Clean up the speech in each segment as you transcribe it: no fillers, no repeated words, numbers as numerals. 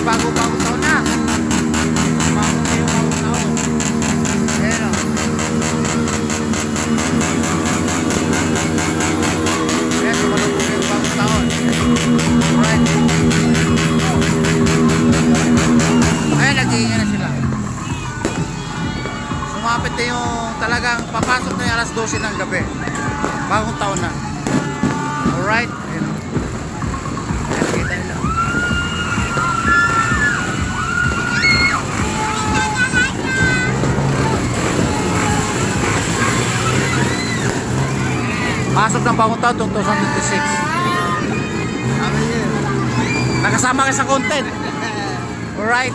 bago-bago taon na. Bago taon. Ayan o. Ayan, sumalubog yung bagong taon. Alright. Ayan, nag-iingan na sila. Sumapit na yung talagang papasok na yung alas 12 ng gabi. Bagong taon na. Alright. Ayan. Ayan, kita nila. Pasok ng bagong taon 2026. Nakasama ka sa content. Alright.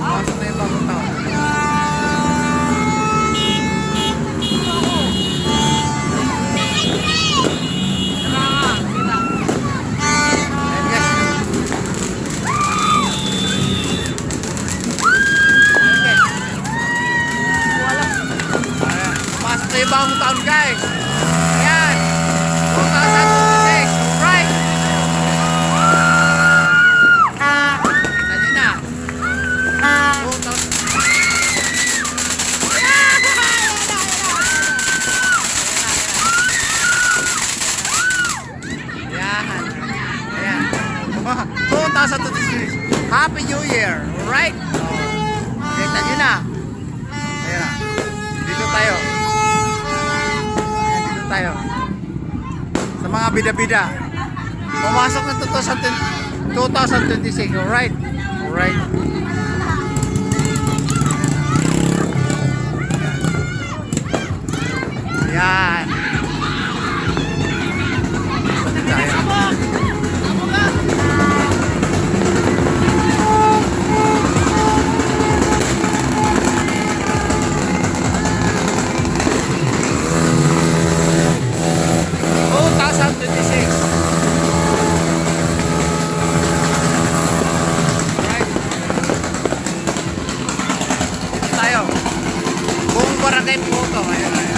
Pasok na yung bagong taon. Pasok na yung bagong taon, guys. Ayan. 2026. Alright. Kita nyo na. 2026. Happy New Year. Alright. Kita nyo na. Ayan na. Dito tayo. Tayo sa mga bida-bida pumasok na 2026. Alright. Alright. Yan. Barangay Photo. Ayan, ayan.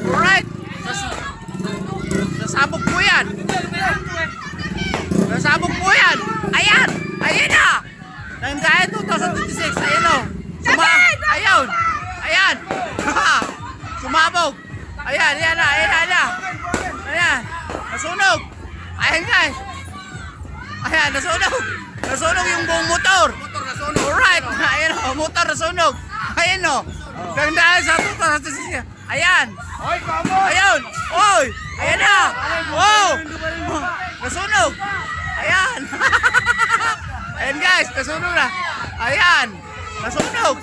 Alright. Nasabog po yan. Nasabog po yan. Ayan. Ayan na. Nandiyan 2026. Ayan o. Ayan. Ayan. Sumabog. Ayan. Ayan na. Ayan na. Ayan. Nasunog. Ayan guys. Ayan. Nasunog. Nasunog yung buong motor. Alright. Ayan o. Motor nasunog. Ayan o. Nandiyan sa 2026. Ayan. Ayun. Oy. Ayan na. Wow. Nasunog. Ayan. Ayan guys. Nasunog na. Ayan. Nasunog.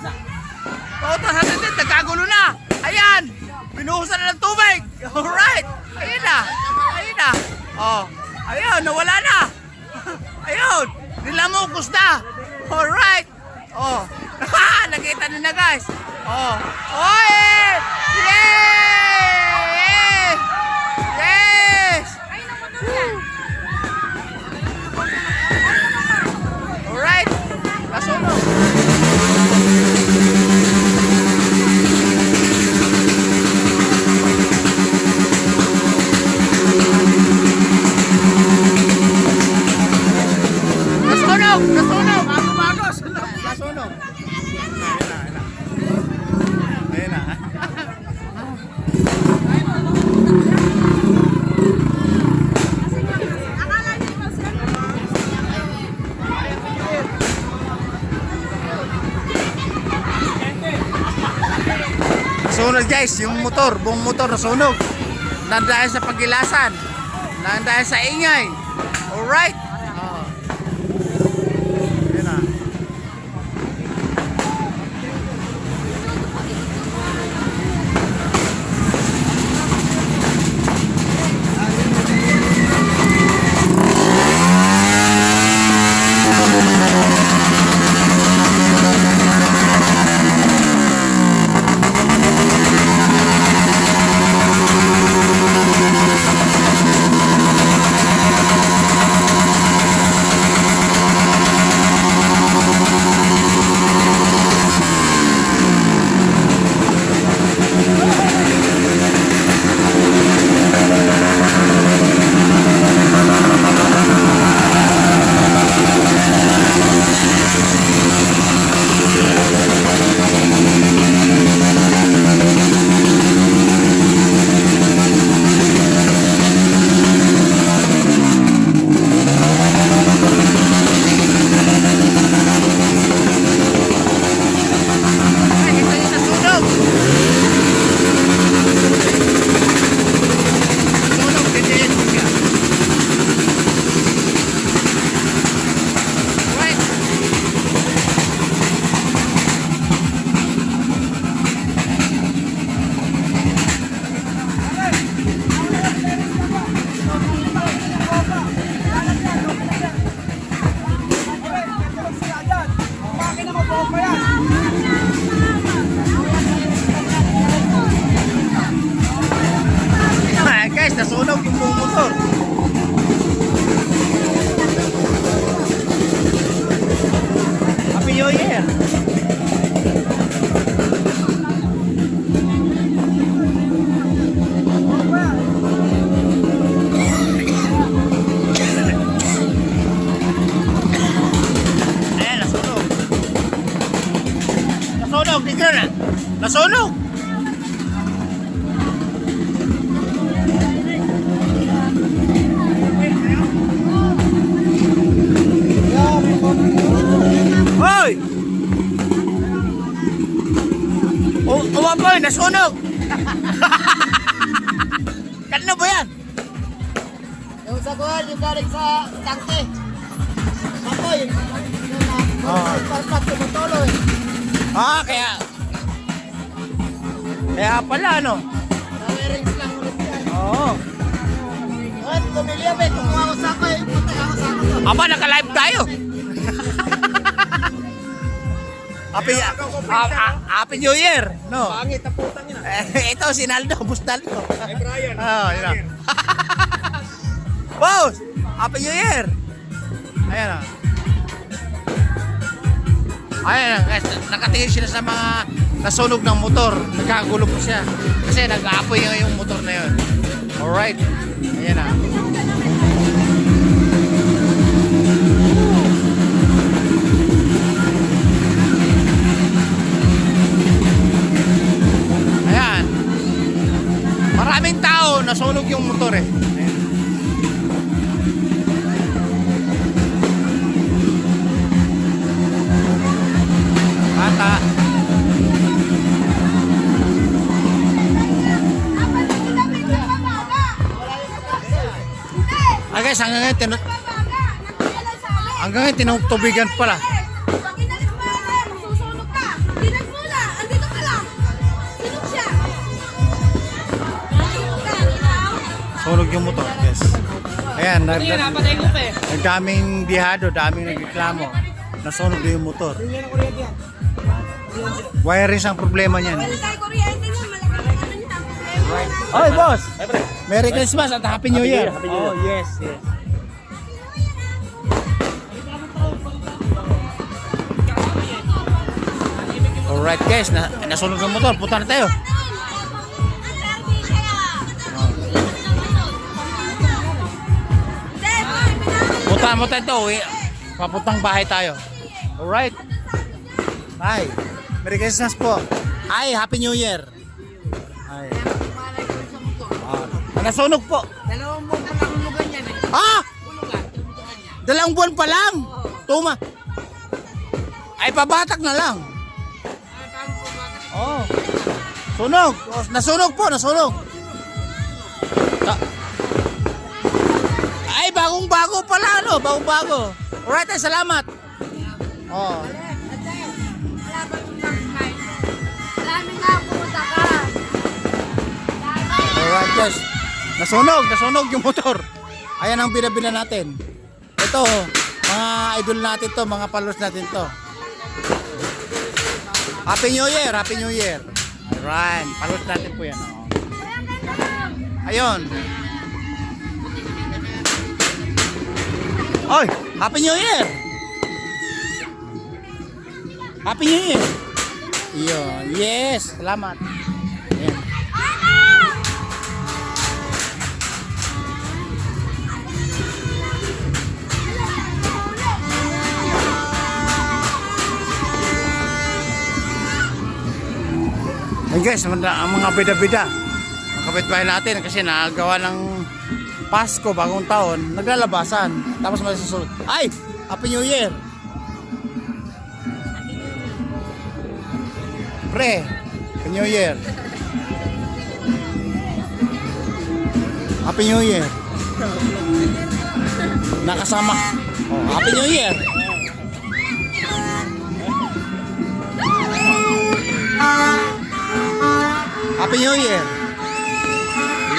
Pauto sa titin. Nagkagulo na. Ayan. Binuhusan na ng tubig. Alright. Ayan na. Ayan na. Oh. Ayun. Nawala na. Ayun. Nilamukos na. Alright. Oh. Nakita nyo na guys. Oh. Oy. Yes! Yes! Alright. Nasunog. Nasunog. Nasunog. Nasunog. Ayan na. Nasunog guys, yung motor, buong motor nasunog. Nandahil sa pagilasan, nandahil sa ingay. Alright. Ayan na. nasunog. Hoy! Umapoy, nasunog. Kanino ba yan? Yung sa kuhan, yung galing sa tangke. Apoy. Parpat tumutuloy. Kaya pala, ano? Nawerings lang ulit yan. Oo. At pumili ako, kumuha ko sa ako, puntay ako sa ako. Aba, naka-live tayo. Happy New Year, no? Pangit na putang ina. Ito, si Naldo, Bustaldo. Ay, Brian. Yun na. Boss, Happy New Year. Ayan na. Ayan na, guys, nakatingin sila sa mga nasunog ng motor. Nagkagulo po siya. Kasi nag-aapoy yung motor na yun. Alright. Ayan na. Ayan. Maraming tao nasunog yung motor eh. Ayan. Bata. Ah guys, hanggang ngayon tinutubigan pala. Pag inalis mo yan, masusunog ka. Dinas mo na, andito ka lang. Sunog siya. Sunog yung motor, guys. Ayan, nagdaming bihado, daming nagreklamo. Nasunog yung motor. Wiring ang problema niyan. Wala tayo kuryente niya, malaking ano niya. Problema. Oy, boss! Merry Christmas at Happy New Year! Oh, yes, yes. Alright guys, nasunog yung motor. Punta na tayo. Punta mo tayo. Papuntang bahay tayo. Alright. Bye. Merry Christmas po. Hi, Happy New Year. Hi. Nasunog po. 2 buwan pa lang hulugan yan eh. Ah! Hulugan. 2 buwan pa lang. Tuma. Ay, pabatak na lang. Ay, paano po ba? Oh. Sunog. Nasunog po, nasunog. Ay, bagong-bago pala, no? Bagong-bago. Alright, ay, salamat. Oh. Maraming nga pumunta ka. Alright, guys. Nasunog yung motor. Ayan ang binabila natin. Ito, mga idol natin to, mga followers natin to. Happy New Year, Happy New Year. Alright, followers natin po yan. Oh. Ayun. Oy, Happy New Year. Happy New Year. Yun, yes, salamat. Ayan. Hey guys, ang mga bida-bida, ang kapitbahay natin kasi nagawa ng Pasko, bagong taon, naglalabasan. Tapos may susunod. Ay! Happy New Year! Pre, Happy New Year! Happy New Year! Nakasama. Oh, Happy New Year! Happy New Year!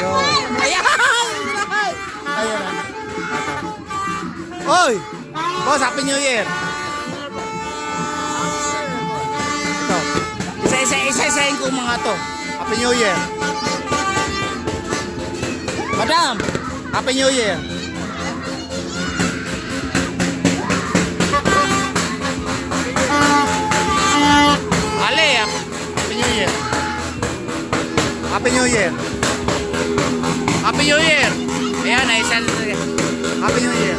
Yo. Ayan! Ayan. Oy! Boss, Happy New Year! Ito. Isa-isahin ko mga to. Happy New Year! Madam! Happy New Year! Ale! Happy New Year! Happy New Year! Happy New Year! Ayan, Happy New Year!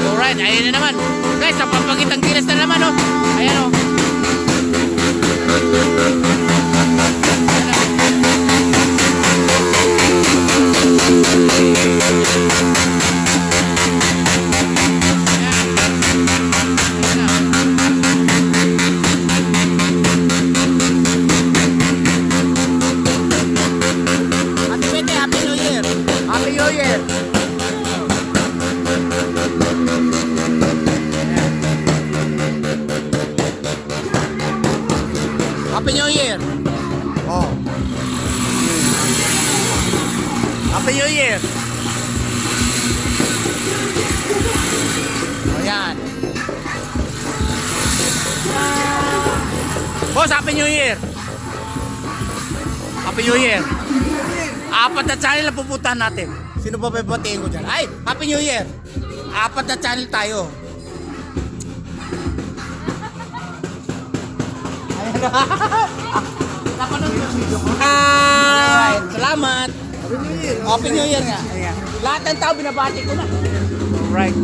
Alright, ayan na naman. Guys, napapagitang gilas na naman, oh. Ayan, oh. New Year. Ayan. Boss, Happy New Year. Happy New Year. Apat na channel ang pupuntahan natin. Sino ba babatiin ko dyan? Ay, Happy New Year. Apat na channel tayo. Ayan na. Napanood yung video ko. Alright, salamat. Happy New Year nga. Ayan. Lahat ng tao binabati ko na. Alright.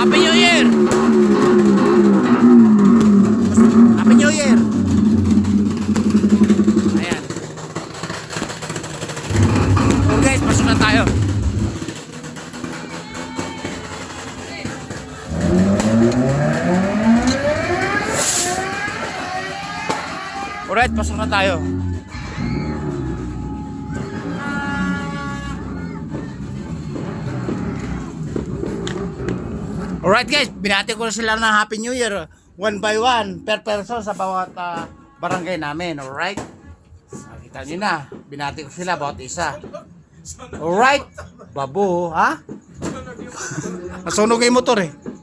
Happy New Year! Happy New Year! Ayan. So guys, pasok na tayo. Alright, pasok na tayo. Alright guys, binati ko na sila ng Happy New Year. One by one, per person sa bawat barangay namin. Alright? Nakita nyo na, binati ko sila bawat isa. Alright? Babu, ha? Nasunog yung motor eh.